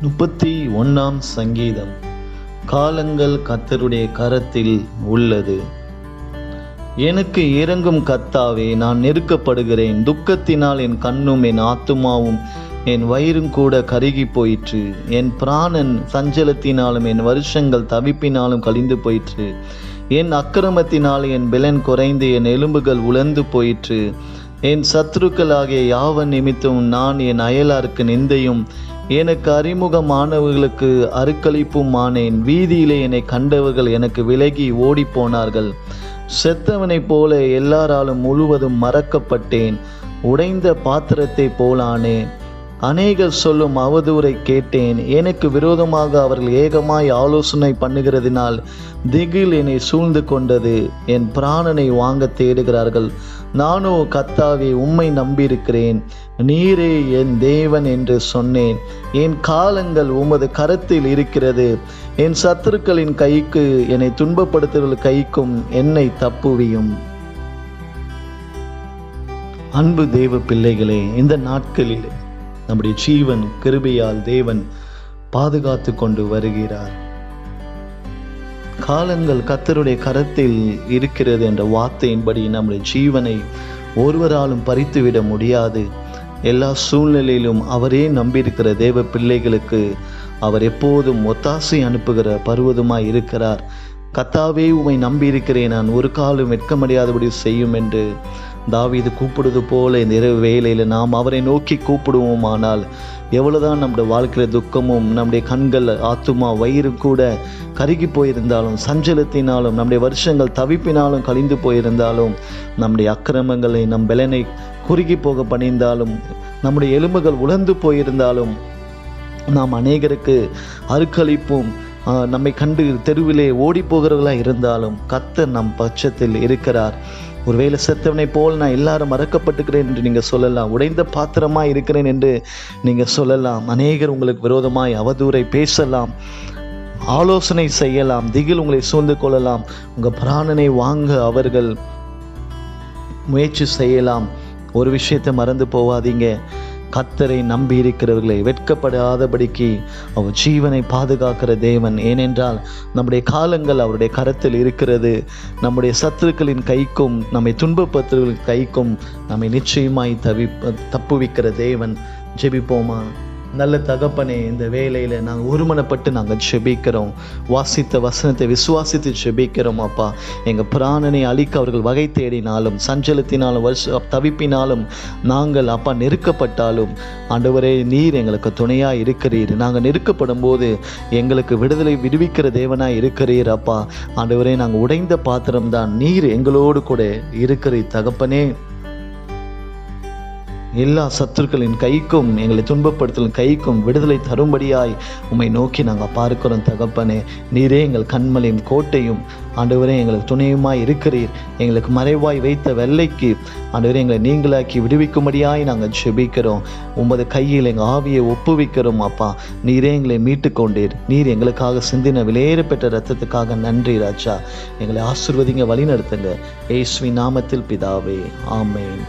31 சங்கீதம். காலங்கள் கர்த்தருடைய கரத்தில் உள்ளது. எனக்கு இரங்கும் கர்த்தாவே, நான் நெருக்கப்படுகிறேன். துக்கத்தினால் என் கண்ணும் என் ஆத்துமாவும் என் வயிறும் கூட கருகி போயிற்று. என் பிராணன் சஞ்சலத்தினாலும் என் வருஷங்கள் தவிப்பினாலும் கழிந்து போயிற்று. என் அக்கிரமத்தினால் என் பெலன் குறைந்து என் எலும்புகள் உலர்ந்து போயிற்று. என் சத்துருக்களாகிய யாவன் நிமித்தம் நான் என் அயலாருக்கு நிந்தையும் எனக்கு அறிமுகமானவர்களுக்கு அருக்களிப்பும் ஆனேன். வீதியிலே என்னை கண்டவர்கள் எனக்கு விலகி ஓடி போனார்கள். செத்தவனைப் போல எல்லாராலும் முழுவதும் மறக்கப்பட்டேன். உடைந்த பாத்திரத்தை போலானேன். அநேகர் சொல்லும் அவதூறை கேட்டேன். எனக்கு விரோதமாக அவர்கள் ஏகமாய் ஆலோசனை பண்ணுகிறதினால் திகில் என்னை சூழ்ந்து கொண்டது. என் பிராணனை வாங்க தேடுகிறார்கள். நானோ கர்த்தாவே, உம்மை நம்பியிருக்கிறேன். நீரே என் தேவன் என்று சொன்னேன். என் காலங்கள் உமது கரத்தில் இருக்கிறது. என் சத்துருக்களின் கைக்கு, என்னை துன்பப்படுத்துகிற கைக்கும் என்னை தப்புவியும். அன்பு தேவ பிள்ளைகளே, இந்த நாட்களில் நம்முடைய ஜீவன் கிருபையால் தேவன் பாதுகாத்து கொண்டு வருகிறார். காலங்கள் கர்த்தருடைய கரத்தில் இருக்கிறது என்ற வார்த்தையின்படி நம்முடைய ஜீவனை ஒருவராலும் பறித்துவிட முடியாது. எல்லா சூழ்நிலையிலும் அவரே நம்பியிருக்கிற தேவ பிள்ளைகளுக்கு அவர் எப்போதும் ஒத்தாசை அனுப்புகிற பருவதமாய் இருக்கிறார். கர்த்தாவே, உம்மை நம்பியிருக்கிறேன், நான் ஒரு காலம் வெட்கமடையாதபடி செய்யும் என்று தாவீது கூப்பிடுவது போல இந்த இரவு வேளையில் நாம் அவரை நோக்கி கூப்பிடுவோமானால் எவ்வளவுதான் நம்முடைய வாழ்க்கையில் துக்கமும் நம்முடைய கண்கள் ஆத்துமா வயிறு கூட கருகி போயிருந்தாலும், சஞ்சலத்தினாலும் நம்முடைய வருஷங்கள் தவிப்பினாலும் கழிந்து போயிருந்தாலும், நம்முடைய அக்கிரமங்களை நம் பெலனை குறுகி போக பணிந்தாலும், நம்முடைய எலும்புகள் உலர்ந்து போயிருந்தாலும், நாம் அநேகருக்கு அருக்களிப்பும் நம்மை கண்டு தெருவிலே ஓடி போகிறவர்களாக இருந்தாலும் கர்த்தர் நம் பட்சத்தில் இருக்கிறார். ஒருவேளை செத்தவனை போல் நான் எல்லாரும் மறக்கப்பட்டுக்கிறேன் என்று நீங்கள் சொல்லலாம். உடைந்த பாத்திரமாய் இருக்கிறேன் என்று நீங்கள் சொல்லலாம். அநேகர் உங்களுக்கு விரோதமாய் அவதூறை பேசலாம், ஆலோசனை செய்யலாம், திகில் உங்களை சூழ்ந்து கொள்ளலாம். உங்கள் பிராணனை வாங்க அவர்கள் முயற்சி செய்யலாம். ஒரு விஷயத்தை மறந்து போவாதீங்க, கர்த்தரை நம்பி இருக்கிறவர்களை வெட்கப்படாதபடிக்கு அவர் ஜீவனை பாதுகாக்கிற தேவன். ஏனென்றால் நம்முடைய காலங்கள் அவருடைய கரத்தில் இருக்கிறது. நம்முடைய சத்துருக்களின் கைக்கும் நம்மை துன்பப்படுத்துவர்களின் கைக்கும் நம்மை நிச்சயமாய் தப்புவிக்கிற தேவன். ஜெபிப்போமா? நல்ல தகப்பனே, இந்த வேளையில் நாங்கள் ஒருமனப்பட்டு நாங்கள் ஜெபிக்கிறோம். வாசித்த வசனத்தை விசுவாசித்து ஜெபிக்கிறோம். அப்பா, எங்கள் பிராணனை அழிக்க அவர்கள் வகை தேடினாலும், சஞ்சலத்தினாலும் தவிப்பினாலும் நாங்கள் அப்பா நெருக்கப்பட்டாலும், ஆண்டவரே, நீர் எங்களுக்கு துணையாக இருக்கிறீர். நாங்கள் நெருக்கப்படும் போது எங்களுக்கு விடுதலை விடுவிக்கிற தேவனாய் இருக்கிறீர். அப்பா ஆண்டவரே, நாங்கள் உடைந்த பாத்திரம்தான், நீர் எங்களோடு கூட இருக்கிறீர். தகப்பனே, எல்லா சத்துருக்களின் கைக்கும் எங்களை துன்பப்படுத்தலின் கைக்கும் விடுதலை தரும்படியாய் உம்மை நோக்கி நாங்கள் பார்க்கிறோம். தகப்பனே, நீரே எங்கள் கண்மலையும் கோட்டையும், ஆண்டவரே எங்களுக்கு துணையுமாய் இருக்கிறீர். எங்களுக்கு மறைவாய் வைத்த வெள்ளைக்கு ஆண்டவரே எங்களை நீங்களாக்கி விடுவிக்கும்படியாய் நாங்கள் ஜெபிக்கிறோம். உமது கையில் எங்கள் ஆவியை ஒப்புவிக்கிறோம். அப்பா, நீரே எங்களை மீட்டு கொண்டீர். நீர் எங்களுக்காக சிந்தின விலையேற பெற்ற இரத்தத்துக்காக நன்றி ராஜா. எங்களை ஆசீர்வதிங்க, வழி நடத்துங்க. இயேசுவின் நாமத்தில் பிதாவே, ஆமென்.